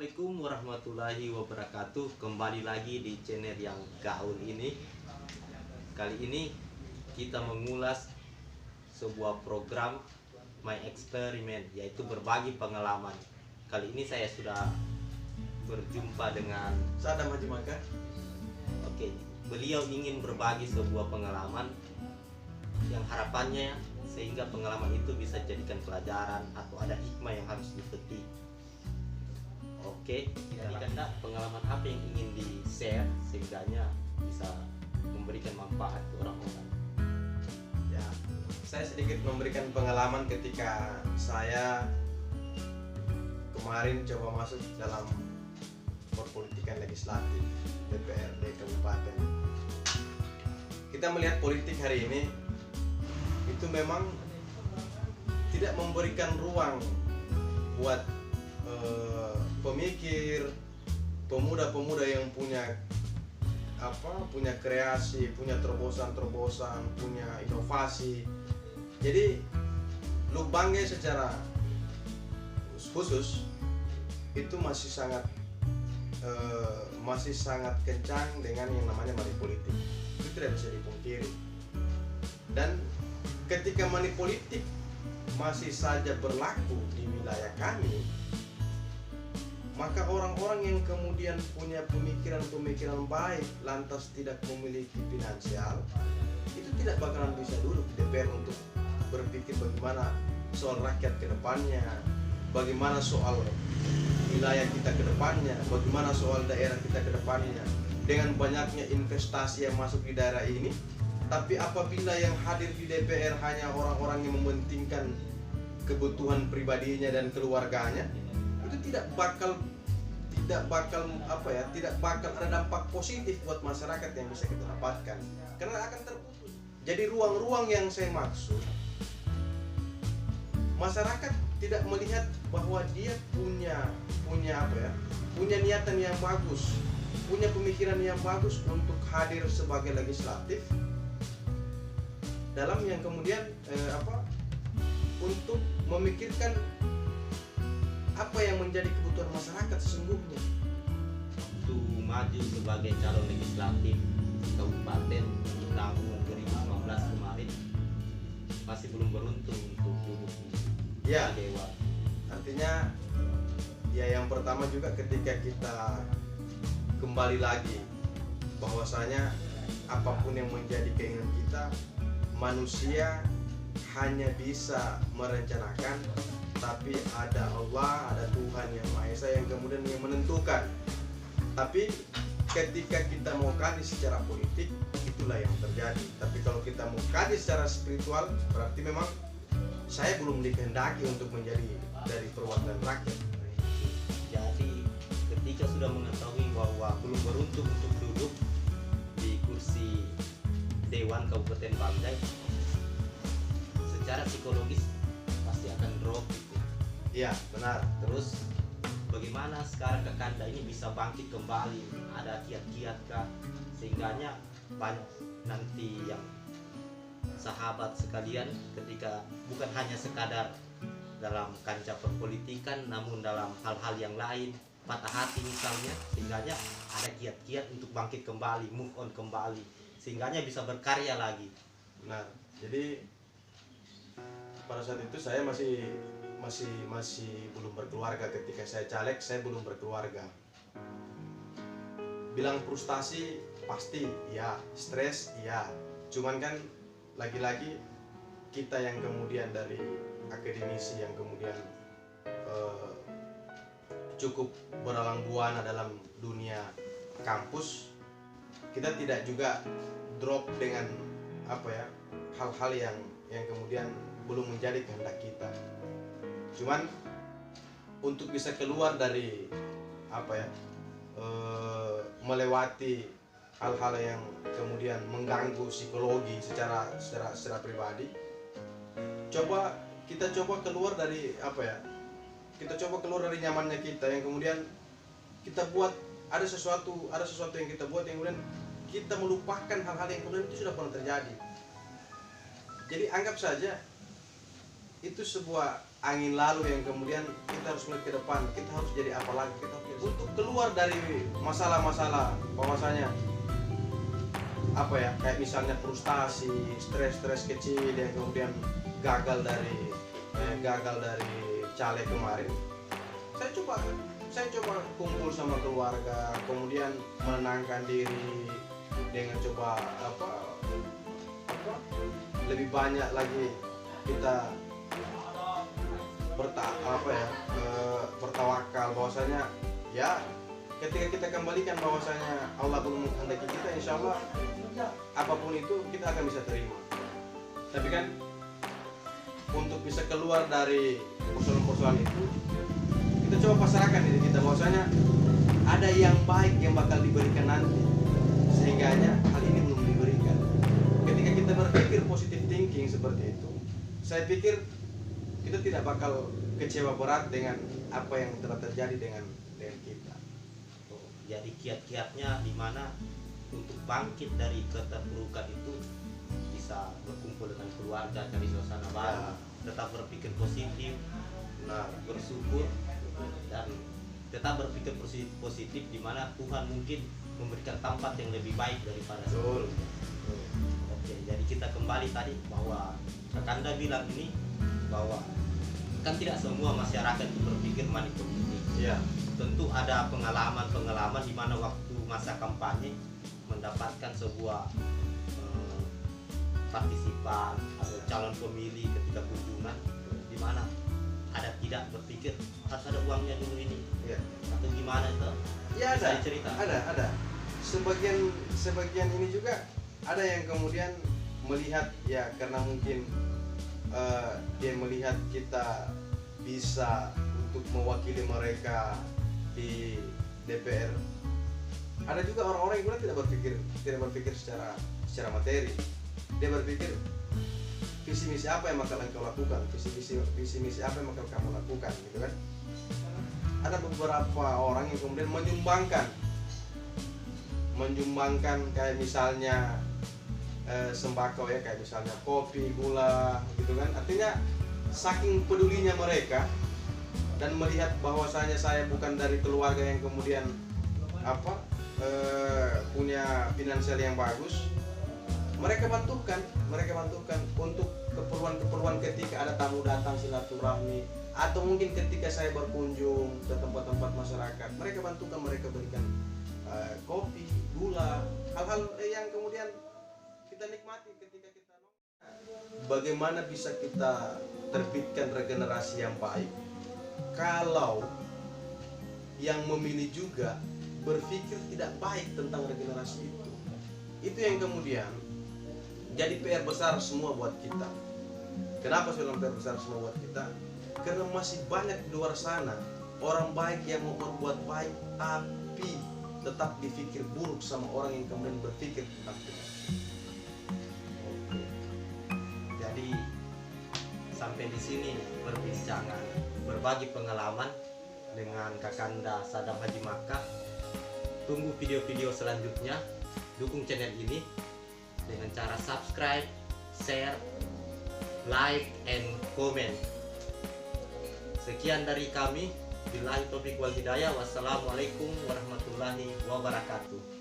Assalamualaikum warahmatullahi wabarakatuh. Kembali lagi di channel yang gaul ini. Kali ini kita mengulas sebuah program My Experiment, yaitu berbagi pengalaman. Kali ini saya sudah berjumpa dengan Sadam Haji Maka. Oke, beliau ingin berbagi sebuah pengalaman yang harapannya sehingga pengalaman itu bisa jadikan pelajaran atau ada hikmah yang harus dipetik. Oke, kira-kira pengalaman apa yang ingin di-share sehingganya bisa memberikan manfaat ke orang-orang? Ya, saya sedikit memberikan pengalaman ketika saya kemarin coba masuk dalam perpolitikan legislatif DPRD Kabupaten. Kita melihat politik hari ini itu memang tidak memberikan ruang buat pemikir, pemuda-pemuda yang punya kreasi, punya terobosan-terobosan, punya inovasi. Jadi Lubangnya secara khusus itu masih sangat kencang dengan yang namanya money politik. Itu tidak bisa dipungkiri. Dan ketika money politik masih saja berlaku di wilayah kami, maka orang-orang yang kemudian punya pemikiran-pemikiran baik lantas tidak memiliki finansial, itu tidak bakalan bisa duduk di DPR untuk berpikir bagaimana soal rakyat ke depannya, bagaimana soal wilayah kita ke depannya, bagaimana soal daerah kita ke depannya. Dengan banyaknya investasi yang masuk di daerah ini, tapi apabila yang hadir di DPR hanya orang-orang yang mementingkan kebutuhan pribadinya dan keluarganya, itu tidak bakal ada dampak positif buat masyarakat yang bisa kita dapatkan, karena akan terputus. Jadi ruang-ruang yang saya maksud, masyarakat tidak melihat bahwa dia punya niatan yang bagus, punya pemikiran yang bagus untuk hadir sebagai legislatif dalam yang kemudian untuk memikirkan apa yang menjadi kebutuhan masyarakat sesungguhnya. Untuk maju sebagai calon legislatif kabupaten di tahun 2019 kemarin masih belum beruntung untuk duduk di dewan. Artinya ya, yang pertama juga ketika kita kembali lagi bahwasanya apapun yang menjadi keinginan kita, manusia hanya bisa merencanakan, tapi ada Allah, ada Tuhan yang Maha Esa yang kemudian yang menentukan. Tapi ketika kita mau kaji secara politik, itulah yang terjadi. Tapi kalau kita mau kaji secara spiritual, berarti memang saya belum dikehendaki untuk menjadi dari perwakilan rakyat. Jadi ketika sudah mengetahui bahwa belum beruntung untuk duduk di kursi Dewan Kabupaten Banggai, secara psikologis pasti akan drop gitu. Iya, benar. Terus bagaimana sekarang Kakanda ini bisa bangkit kembali? Ada kiat-kiat kah? Sehingganya banyak nanti yang sahabat sekalian ketika bukan hanya sekadar dalam kancah perpolitikan, namun dalam hal-hal yang lain, patah hati misalnya, sehingganya ada kiat-kiat untuk bangkit kembali, move on kembali, sehingganya bisa berkarya lagi. Nah, jadi pada saat itu saya masih belum berkeluarga. Ketika saya caleg, saya belum berkeluarga. Bilang frustasi pasti ya, stres ya. Cuman kan lagi-lagi kita yang kemudian dari akademisi yang kemudian cukup beralang buana dalam dunia kampus, kita tidak juga drop dengan hal-hal yang kemudian belum menjadi kehendak kita. Cuman untuk bisa keluar dari melewati hal-hal yang kemudian mengganggu psikologi secara pribadi, kita coba keluar dari nyamannya kita, yang kemudian kita buat ada sesuatu yang kita buat yang kemudian kita melupakan hal-hal yang kemudian itu sudah pernah terjadi. Jadi anggap saja itu sebuah angin lalu yang kemudian kita harus melihat ke depan, kita harus jadi apa lagi, kita harus untuk keluar dari masalah-masalah bahwasanya apa ya, kayak misalnya frustasi, stres kecil yang kemudian gagal dari caleg kemarin. Saya coba kumpul sama keluarga, kemudian menenangkan diri dengan coba lebih banyak lagi kita bertawakal bahwasanya ya ketika kita kembalikan bahwasanya Allah belum menghendaki kita, insya Allah apapun itu kita akan bisa terima. Tapi kan untuk bisa keluar dari persoalan-persoalan itu, kita coba pasrahkan diri kita bahwasanya ada yang baik yang bakal diberikan nanti, sehingganya hal ini belum diberikan. Ketika kita berpikir positive thinking seperti itu, saya pikir kita tidak bakal kecewa berat dengan apa yang telah terjadi dengan kita. Jadi kiat-kiatnya di mana untuk bangkit dari keterpurukan itu bisa berkumpul dengan keluarga, cari suasana baru, tetap berpikir positif, bersyukur, dan tetap berpikir positif di mana Tuhan mungkin memberikan tempat yang lebih baik daripada sebelumnya. Oke, jadi kita kembali tadi bahwa Kakanda bilang ini bahwa kan tidak semua masyarakat itu berpikir money politik. Ya. Tentu ada pengalaman di mana waktu masa kampanye mendapatkan sebuah partisipan atau calon pemilih ketika kunjungan di mana ada tidak berpikir harus ada uangnya dulu ini, Ya. atau gimana itu? Ya ada. Saya cerita. Ada. Sebagian ini juga ada yang kemudian melihat ya karena mungkin dia melihat kita bisa untuk mewakili mereka di DPR. Ada juga orang-orang yang tidak berpikir secara materi. Dia berpikir visi misi apa yang bakal engkau lakukan, visi misi apa yang bakal kamu lakukan, gitu kan? Ada beberapa orang yang kemudian menyumbangkan kayak misalnya sembako ya, kayak misalnya kopi, gula, gitu kan? Artinya saking pedulinya mereka dan melihat bahwasanya saya bukan dari keluarga yang kemudian punya finansial yang bagus, mereka bantukan untuk keperluan ketika ada tamu datang silaturahmi, atau mungkin ketika saya berkunjung ke tempat-tempat masyarakat, mereka bantukan, mereka berikan kopi, gula, hal-hal yang kemudian kita nikmati ketika kita bagaimana bisa kita terbitkan regenerasi yang baik kalau yang memilih juga berpikir tidak baik tentang regenerasi itu yang kemudian jadi PR besar semua buat kita. Kenapa saya bilang PR besar semua buat kita? Karena masih banyak di luar sana orang baik yang mau berbuat baik tapi tetap dipikir buruk sama orang yang kemudian berpikir tentang kita. Oke. Jadi sampai di sini perbincangan berbagi pengalaman dengan Kakanda Sadam Haji Makkah. Tunggu video-video selanjutnya. Dukung channel ini dengan cara subscribe, share, like, and comment. Sekian dari kami. Billahi taufiq wal hidayah. Wassalamualaikum warahmatullahi wabarakatuh.